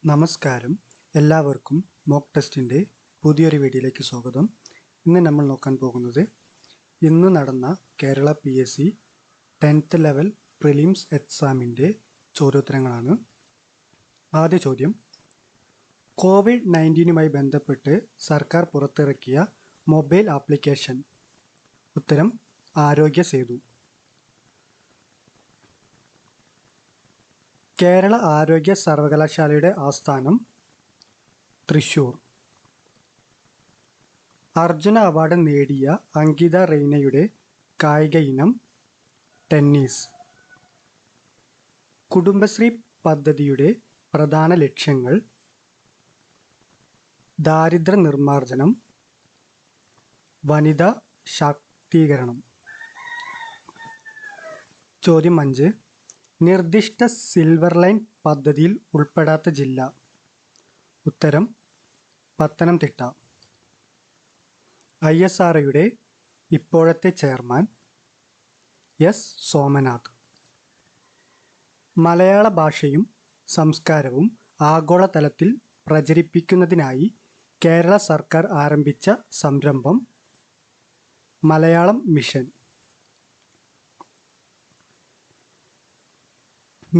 നമസ്കാരം, എല്ലാവർക്കും മോക്ക് ടെസ്റ്റിൻ്റെ പുതിയൊരു വീഡിയോയിലേക്ക് സ്വാഗതം. ഇന്ന് നമ്മൾ നോക്കാൻ പോകുന്നത് ഇന്ന് നടന്ന Kerala PSC 10th level prelims എക്സാമിൻ്റെ ചോദ്യോത്തരങ്ങളാണ്. ആദ്യ ചോദ്യം, COVID-19 ബന്ധപ്പെട്ട് സർക്കാർ പുറത്തിറക്കിയ മൊബൈൽ ആപ്ലിക്കേഷൻ. ഉത്തരം ആരോഗ്യ സേതു. കേരള ആരോഗ്യ സർവകലാശാലയുടെ ആസ്ഥാനം തൃശ്ശൂർ. അർജുന അവാർഡ് നേടിയ അങ്കിത റെയ്നയുടെ കായിക ഇനം ടെന്നീസ്. കുടുംബശ്രീ പദ്ധതിയുടെ പ്രധാന ലക്ഷ്യങ്ങൾ ദാരിദ്ര്യ നിർമ്മാർജ്ജനം, വനിതാ ശാക്തീകരണം. ചോദ്യം 5, നിർദ്ദിഷ്ട സിൽവർ ലൈൻ പദ്ധതിയിൽ ഉൾപ്പെടാത്ത ജില്ല. ഉത്തരം പത്തനംതിട്ട. ISROയുടെ ഇപ്പോഴത്തെ ചെയർമാൻ S. സോമനാഥ്. മലയാള ഭാഷയും സംസ്കാരവും ആഗോളതലത്തിൽ പ്രചരിപ്പിക്കുന്നതിനായി കേരള സർക്കാർ ആരംഭിച്ച സംരംഭം മലയാളം മിഷൻ.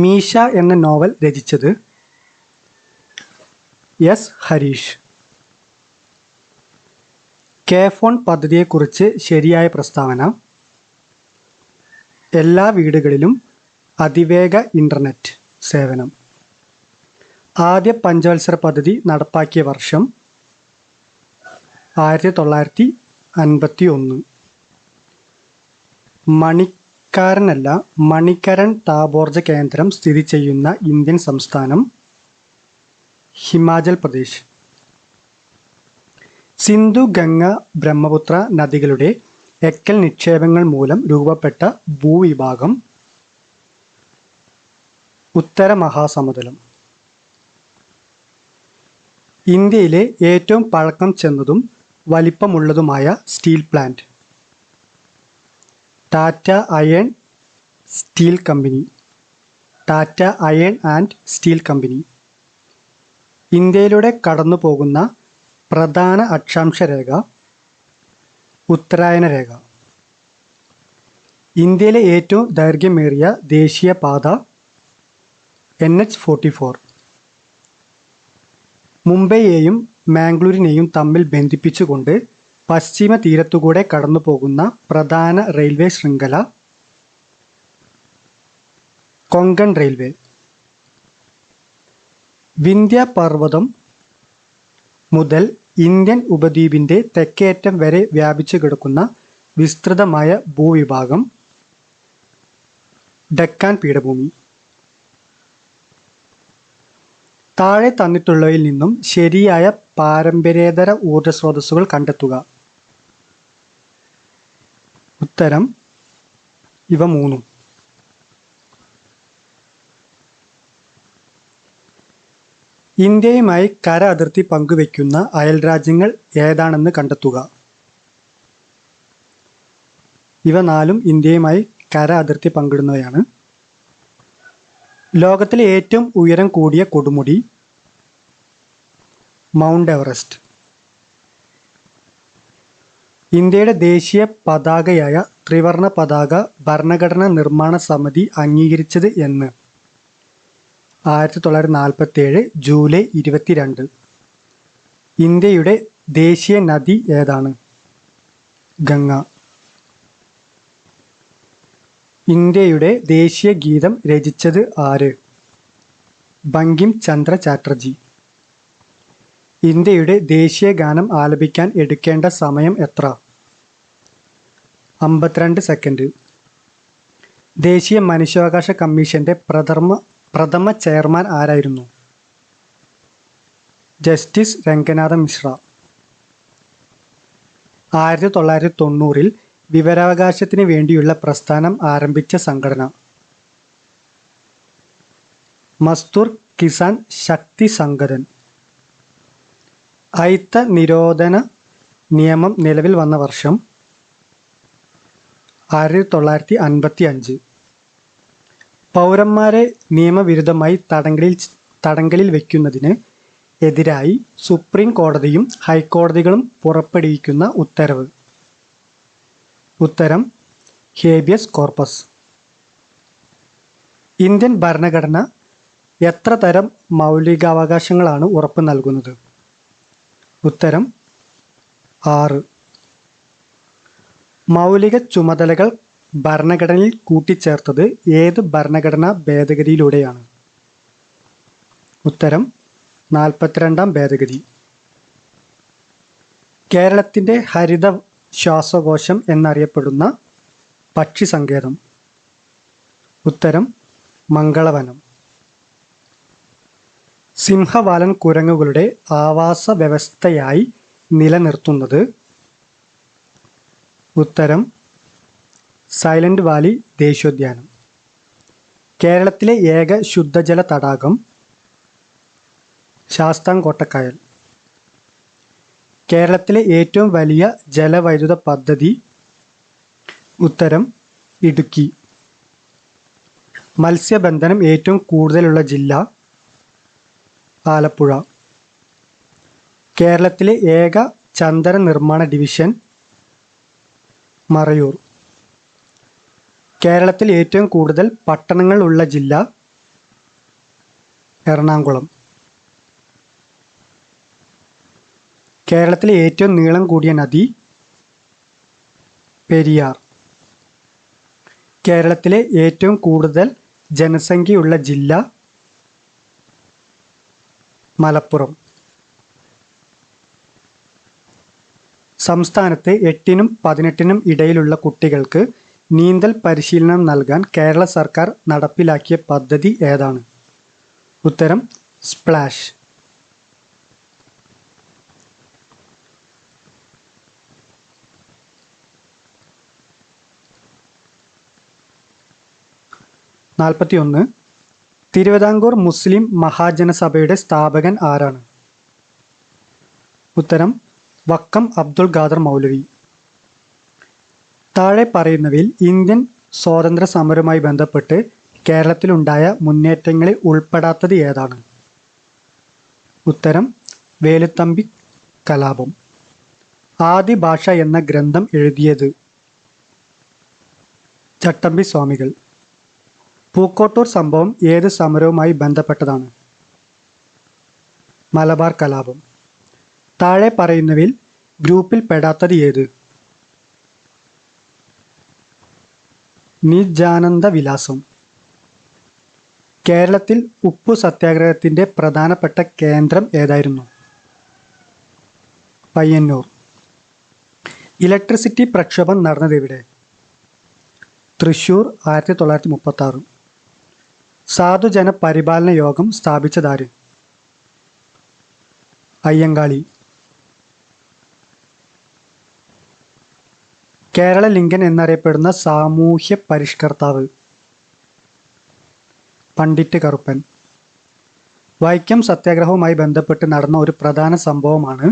മീശ എന്ന നോവൽ രചിച്ചത് S. ഹരീഷ്. കെ-ഫോൺ പദ്ധതിയെക്കുറിച്ച് ശരിയായ പ്രസ്താവന. എല്ലാ വീടുകളിലും അതിവേഗ ഇൻ്റർനെറ്റ് സേവനം. ആദ്യ പഞ്ചവത്സര പദ്ധതി നടപ്പാക്കിയ വർഷം 1951. മണിക്കരൺ താപോർജ്ജ കേന്ദ്രം സ്ഥിതി ചെയ്യുന്ന ഇന്ത്യൻ സംസ്ഥാനം ഹിമാചൽ പ്രദേശ്. സിന്ധു, ഗംഗ, ബ്രഹ്മപുത്ര നദികളുടെ എക്കൽ നിക്ഷേപങ്ങൾ മൂലം രൂപപ്പെട്ട ഭൂവിഭാഗം ഉത്തര മഹാസമതലം. ഇന്ത്യയിലെ ഏറ്റവും പഴക്കം ചെന്നതും വലിപ്പമുള്ളതുമായ steel plant Tata Iron Steel Company. Tata Iron and Steel Company. ഇന്ത്യയിലൂടെ കടന്നു പോകുന്ന പ്രധാന അക്ഷാംശ രേഖ ഉത്തരായന രേഖ. ഇന്ത്യയിലെ ഏറ്റവും ദൈർഘ്യമേറിയ ദേശീയപാത NH-44. മുംബൈയെയും മാംഗ്ലൂരിനെയും തമ്മിൽ ബന്ധിപ്പിച്ചുകൊണ്ട് പശ്ചിമ തീരത്തുകൂടെ കടന്നു പോകുന്ന പ്രധാന റെയിൽവേ ശൃംഖല കൊങ്കൺ റെയിൽവേ. വിന്ധ്യ പർവ്വതം മുതൽ ഇന്ത്യൻ ഉപദ്വീപിൻ്റെ തെക്കേയറ്റം വരെ വ്യാപിച്ചു കിടക്കുന്ന വിസ്തൃതമായ ഭൂവിഭാഗം ഡെക്കാൻ പീഠഭൂമി. താഴെ തന്നിട്ടുള്ളവയിൽ നിന്നും ശരിയായ പാരമ്പര്യേതര ഊർജ്ജ സ്രോതസ്സുകൾ കണ്ടെത്തുക. ഉത്തരം ഇവ മൂന്നും. ഇന്ത്യയുമായി കര അതിർത്തി പങ്കുവയ്ക്കുന്ന അയൽരാജ്യങ്ങൾ ഏതാണെന്ന് കണ്ടെത്തുക. ഇവ നാലും ഇന്ത്യയുമായി കര അതിർത്തി പങ്കിടുന്നവയാണ്. ലോകത്തിലെ ഏറ്റവും ഉയരം കൂടിയ കൊടുമുടി മൗണ്ട് എവറസ്റ്റ്. ഇന്ത്യയുടെ ദേശീയ പതാകയായ ത്രിവർണ പതാക ഭരണഘടനാ നിർമ്മാണ സമിതി അംഗീകരിച്ചത് എന്ന്. 1947 ജൂലൈ 22. ഇന്ത്യയുടെ ദേശീയ നദി ഏതാണ്? ഗംഗ. ഇന്ത്യയുടെ ദേശീയ ഗീതം രചിച്ചത് ആര്? ബങ്കിം ചന്ദ്ര ചാറ്റർജി. ഇന്ത്യയുടെ ദേശീയ ഗാനം ആലപിക്കാൻ എടുക്കേണ്ട സമയം എത്ര? 52 സെക്കൻഡ്. ദേശീയ മനുഷ്യാവകാശ കമ്മീഷന്റെ പ്രഥമ ചെയർമാൻ ആരായിരുന്നു? ജസ്റ്റിസ് രംഗനാഥ മിശ്ര. 1990 വിവരാവകാശത്തിന് വേണ്ടിയുള്ള പ്രസ്ഥാനം ആരംഭിച്ച സംഘടന മസ്ദൂർ കിസാൻ ശക്തി സംഘടൻ. അയിത്ത നിരോധന നിയമം നിലവിൽ വന്ന വർഷം 1955. പൗരന്മാരെ നിയമവിരുദ്ധമായി തടങ്കലിൽ തടങ്കലിൽ വയ്ക്കുന്നതിന് എതിരായി സുപ്രീം കോടതിയും ഹൈക്കോടതികളും പുറപ്പെടുവിക്കുന്ന ഉത്തരവ്. ഉത്തരം ഹേബിയസ് കോർപ്പസ്. ഇന്ത്യൻ ഭരണഘടന എത്ര തരം മൗലികാവകാശങ്ങളാണ് ഉറപ്പു നൽകുന്നത്? ഉത്തരം 6. മൗലിക ചുമതലകൾ ഭരണഘടനയിൽ കൂട്ടിച്ചേർത്തത് ഏത് ഭരണഘടനാ ഭേദഗതിയിലൂടെയാണ്? ഉത്തരം 42-ാം ഭേദഗതി. കേരളത്തിൻ്റെ ഹരിത ശ്വാസകോശം എന്നറിയപ്പെടുന്ന പക്ഷി സങ്കേതം? ഉത്തരം മംഗളവനം. സിംഹവാലൻ കുരങ്ങുകളുടെ ആവാസ വ്യവസ്ഥയായി നിലനിർത്തുന്നത്? ഉത്തരം സൈലന്റ് വാലി ദേശീയോദ്യാനം. കേരളത്തിലെ ഏക ശുദ്ധജല തടാകം? ശാസ്താംകോട്ടക്കായൽ. കേരളത്തിലെ ഏറ്റവും വലിയ ജലവൈദ്യുത പദ്ധതി? ഉത്തരം ഇടുക്കി. മത്സ്യബന്ധനം ഏറ്റവും കൂടുതലുള്ള ജില്ല? ആലപ്പുഴ. കേരളത്തിലെ ഏക ചന്ദന നിർമ്മാണ ഡിവിഷൻ? മറയൂർ. കേരളത്തിൽ ഏറ്റവും കൂടുതൽ പട്ടണങ്ങൾ ഉള്ള ജില്ല? എറണാകുളം. കേരളത്തിലെ ഏറ്റവും നീളം കൂടിയ നദി? പെരിയാർ. കേരളത്തിലെ ഏറ്റവും കൂടുതൽ ജനസംഖ്യയുള്ള ജില്ല? മലപ്പുറം. സംസ്ഥാനത്ത് 8-നും 18-നും ഇടയിലുള്ള കുട്ടികൾക്ക് നീന്തൽ പരിശീലനം നൽകാൻ കേരള സർക്കാർ നടപ്പിലാക്കിയ പദ്ധതി ഏതാണ്? ഉത്തരം സ്പ്ലാഷ്. നാൽപ്പത്തിയൊന്ന്. തിരുവിതാംകൂർ മുസ്ലിം മഹാജനസഭയുടെ സ്ഥാപകൻ ആരാണ്? ഉത്തരം വക്കം അബ്ദുൽ ഖാദർ മൗലവി. താഴെ പറയുന്നവയിൽ ഇന്ത്യൻ സ്വാതന്ത്ര്യ സമരവുമായി ബന്ധപ്പെട്ട് കേരളത്തിലുണ്ടായ മുന്നേറ്റങ്ങളിൽ ഉൾപ്പെടാത്തത് ഏതാണ്? ഉത്തരം വേലുത്തമ്പി കലാപം. ആദി ഭാഷ എന്ന ഗ്രന്ഥം എഴുതിയത്? ചട്ടമ്പി സ്വാമികൾ. പൂക്കോട്ടൂർ സംഭവം ഏത് സമരവുമായി ബന്ധപ്പെട്ടതാണ്? മലബാർ കലാപം. താഴെ പറയുന്നവയിൽ ഗ്രൂപ്പിൽ പെടാത്തത് ഏത്? നിജാനന്ദ വിലാസം. കേരളത്തിൽ ഉപ്പു സത്യാഗ്രഹത്തിൻ്റെ പ്രധാനപ്പെട്ട കേന്ദ്രം ഏതായിരുന്നു? പയ്യന്നൂർ. ഇലക്ട്രിസിറ്റി പ്രക്ഷോഭം നടന്നത് എവിടെ? തൃശ്ശൂർ 1936. സാധുജന പരിപാലന യോഗം സ്ഥാപിച്ചതാര്? അയ്യങ്കാളി. കേരള ലിംഗൻ എന്നറിയപ്പെടുന്ന സാമൂഹ്യ പരിഷ്കർത്താവ്? പണ്ഡിറ്റ് കറുപ്പൻ. വൈക്കം സത്യാഗ്രഹവുമായി ബന്ധപ്പെട്ട് നടന്ന ഒരു പ്രധാന സംഭവമാണ്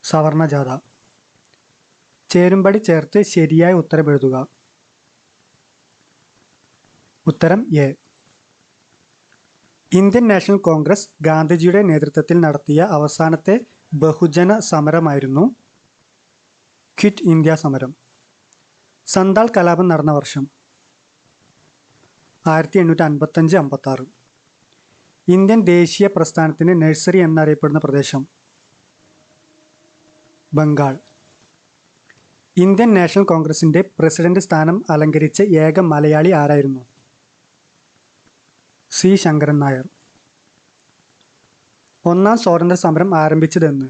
സവർണജാഥ. ചേരുംപടി ചേർത്ത് ശരിയായ ഉത്തരം എഴുതുക. ഉത്തരം എ. ഇന്ത്യൻ നാഷണൽ കോൺഗ്രസ് ഗാന്ധിജിയുടെ നേതൃത്വത്തിൽ നടത്തിയ അവസാനത്തെ ബഹുജന സമരമായിരുന്നു ക്വിറ്റ് ഇന്ത്യ സമരം. സന്താൾ കലാപം നടന്ന വർഷം? 1855-56. ഇന്ത്യൻ ദേശീയ പ്രസ്ഥാനത്തിന് നഴ്സറി എന്നറിയപ്പെടുന്ന പ്രദേശം? ബംഗാൾ. ഇന്ത്യൻ നാഷണൽ കോൺഗ്രസിൻ്റെ പ്രസിഡന്റ് സ്ഥാനം അലങ്കരിച്ച ഏക മലയാളി ആരായിരുന്നു? സി ശങ്കരൻ നായർ. ഒന്നാം സ്വാതന്ത്ര്യ സമരം ആരംഭിച്ചതെന്ന്?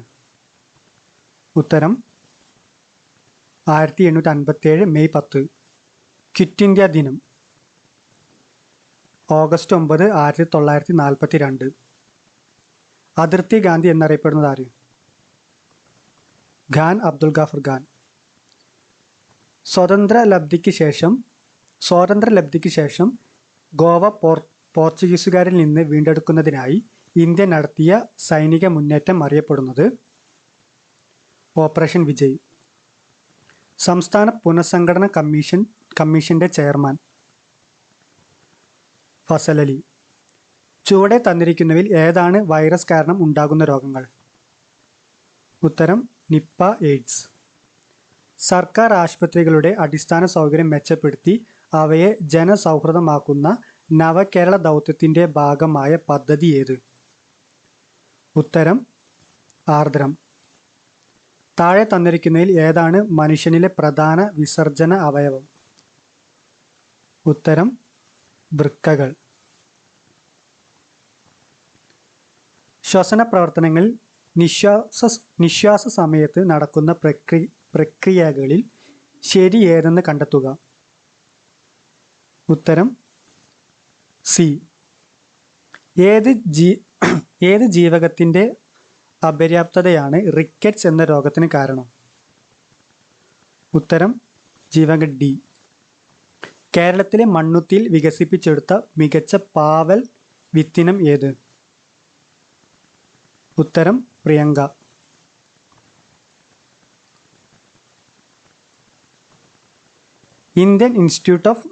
ഉത്തരം 1857 മെയ് 10. ക്വിറ്റ് ഇന്ത്യ ദിനം? ഓഗസ്റ്റ് 9, 1942. അതിർത്തി ഗാന്ധി എന്നറിയപ്പെടുന്നത് ആര്? ഖാൻ അബ്ദുൽ ഗാഫർ ഖാൻ. സ്വാതന്ത്ര്യലബ്ധിക്ക് ശേഷം ഗോവ പോർച്ചുഗീസുകാരിൽ നിന്ന് വീണ്ടെടുക്കുന്നതിനായി ഇന്ത്യ നടത്തിയ സൈനിക മുന്നേറ്റം അറിയപ്പെടുന്നത്? ഓപ്പറേഷൻ വിജയ്. സംസ്ഥാന പുനഃസംഘടന കമ്മീഷന്റെ ചെയർമാൻ? ഫസൽ അലി. ചുവടെ തന്നിരിക്കുന്നവയിൽ ഏതാണ് വൈറസ് കാരണം ഉണ്ടാകുന്ന രോഗങ്ങൾ? ഉത്തരം നിപ്പ, എയ്ഡ്സ്. സർക്കാർ ആശുപത്രികളുടെ അടിസ്ഥാന സൗകര്യം മെച്ചപ്പെടുത്തി അവയെ ജനസൗഹൃദമാക്കുന്ന നവകേരള ദൗത്യത്തിൻ്റെ ഭാഗമായ പദ്ധതി ഏത്? ഉത്തരം ആർദ്രം. താഴെ തന്നിരിക്കുന്നതിൽ ഏതാണ് മനുഷ്യനിലെ പ്രധാന വിസർജന അവയവം? ഉത്തരം വൃക്കകൾ. ശ്വസന പ്രവർത്തനങ്ങളിൽ നിശ്വാസ സമയത്ത് നടക്കുന്ന പ്രക്രിയകളിൽ ശരി ഏതെന്ന് കണ്ടെത്തുക. ഉത്തരം സി. ഏത് ജീവകത്തിൻ്റെ അപര്യാപ്തതയാണ് റിക്കറ്റ്സ് എന്ന രോഗത്തിന് കാരണം? ഉത്തരം ജീവകം ഡി. കേരളത്തിലെ മണ്ണുത്തിയിൽ വികസിപ്പിച്ചെടുത്ത മികച്ച പാവൽ വിത്തിനം ഏത്? ഉത്തരം Priyanka. Indian institute of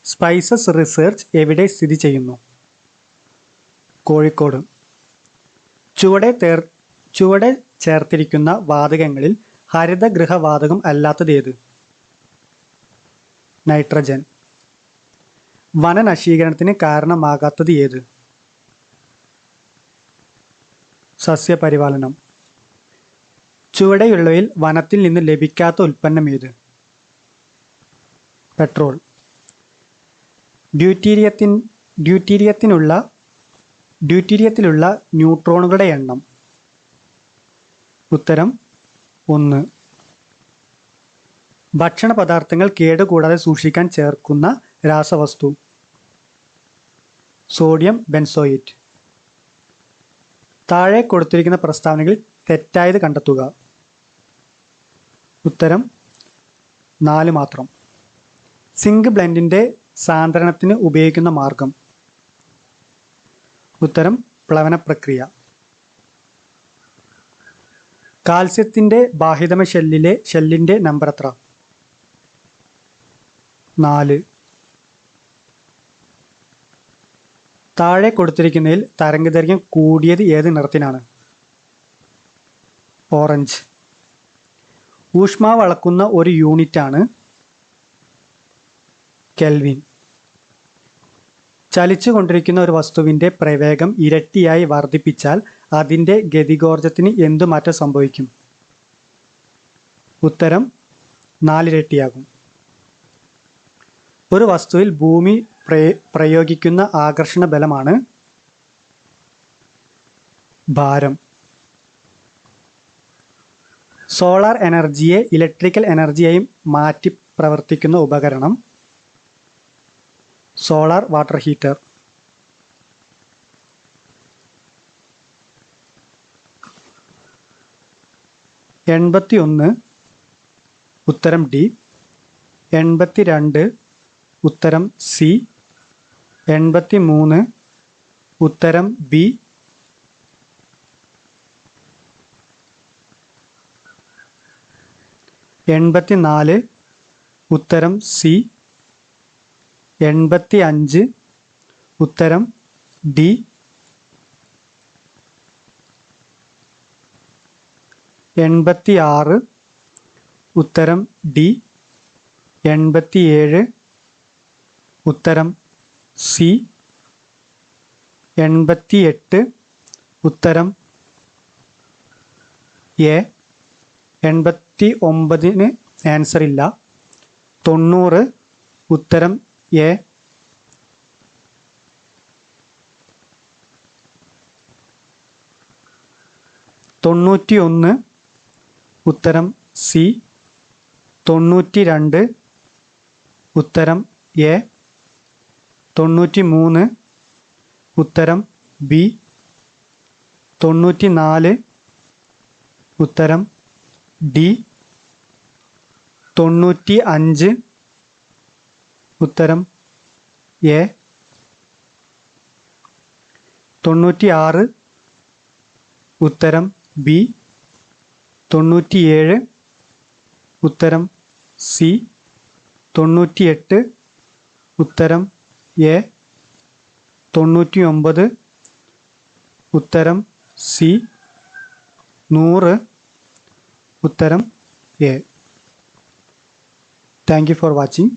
spices research എവിടെ സ്ഥിതി ചെയ്യുന്നു? കോഴിക്കോട്. ചുവടെ ചേർത്തിരിക്കുന്ന വാതകങ്ങളിൽ ഹരിതഗൃഹവാതകം അല്ലാത്തത് ഏത്? നൈട്രജൻ. വനനശീകരണത്തിന് കാരണമാകാത്തത് ഏത്? സസ്യപരിപാലനം. ചുവടെയുള്ളവയിൽ വനത്തിൽ നിന്ന് ലഭിക്കാത്ത ഉൽപ്പന്നം ഏത്? പെട്രോൾ. ഡ്യൂറ്റീരിയത്തിലുള്ള ന്യൂട്രോണുകളുടെ എണ്ണം? ഉത്തരം 1. ഭക്ഷണ പദാർത്ഥങ്ങൾ കേടുകൂടാതെ സൂക്ഷിക്കാൻ ചേർക്കുന്ന രാസവസ്തു? Sodium benzoate. താഴെ കൊടുത്തിരിക്കുന്ന പ്രസ്താവനകളിൽ തെറ്റായത് കണ്ടെത്തുക. ഉത്തരം 4 മാത്രം. സിങ്ക് ബ്ലെൻഡിൻ്റെ സാന്ദ്രണത്തിന് ഉപയോഗിക്കുന്ന മാർഗം? ഉത്തരം പ്ലവന പ്രക്രിയ. കാൽസ്യത്തിൻ്റെ ബാഹ്യതമ ഷെല്ലിൻ്റെ നമ്പർ എത്ര? 4. താഴെ കൊടുത്തിരിക്കുന്നതിൽ തരംഗദൈർഘ്യം കൂടിയത് ഏത് നിറത്തിനാണ്? ഓറഞ്ച്. ഊഷ്മാവ് അളക്കുന്ന ഒരു യൂണിറ്റാണ് കെൽവിൻ. ചലിച്ചുകൊണ്ടിരിക്കുന്ന ഒരു വസ്തുവിൻ്റെ പ്രവേഗം ഇരട്ടിയായി വർദ്ധിപ്പിച്ചാൽ അതിൻ്റെ ഗതികോർജത്തിന് എന്തു മാറ്റം സംഭവിക്കും? ഉത്തരം 4 ഇരട്ടിയാകും. ഒരു വസ്തുവിൽ ഭൂമി പ്രയോഗിക്കുന്ന ആകർഷണ ബലമാണ് ഭാരം. സോളാർ എനർജിയെ ഇലക്ട്രിക്കൽ എനർജിയായി മാറ്റി പ്രവർത്തിക്കുന്ന ഉപകരണം? Solar water heater. എൺപത്തിയൊന്ന് ഉത്തരം ഡി. 82 ഉത്തരം സി. 83 ഉത്തരം ബി. 84 ഉത്തരം സി. 85 ഉത്തരം ഡി. 86 ഉത്തരം ഡി. 87 ഉത്തരം സി. 88 ഉത്തരം എ. 89 ആൻസർ ഇല്ല. 90 ഉത്തരം എ. 91 ഉത്തരം സി. 92 ഉത്തരം എ. 93 ഉത്തരം ബി. 94 ഉത്തരം ഡി. 95 ഉത്തരം എ. 96 ഉത്തരം ബി. 97 ഉത്തരം സി. 98 ഉത്തരം എ. 99 ഉത്തരം സി. 100. ഉത്തരം A. Thank you for watching.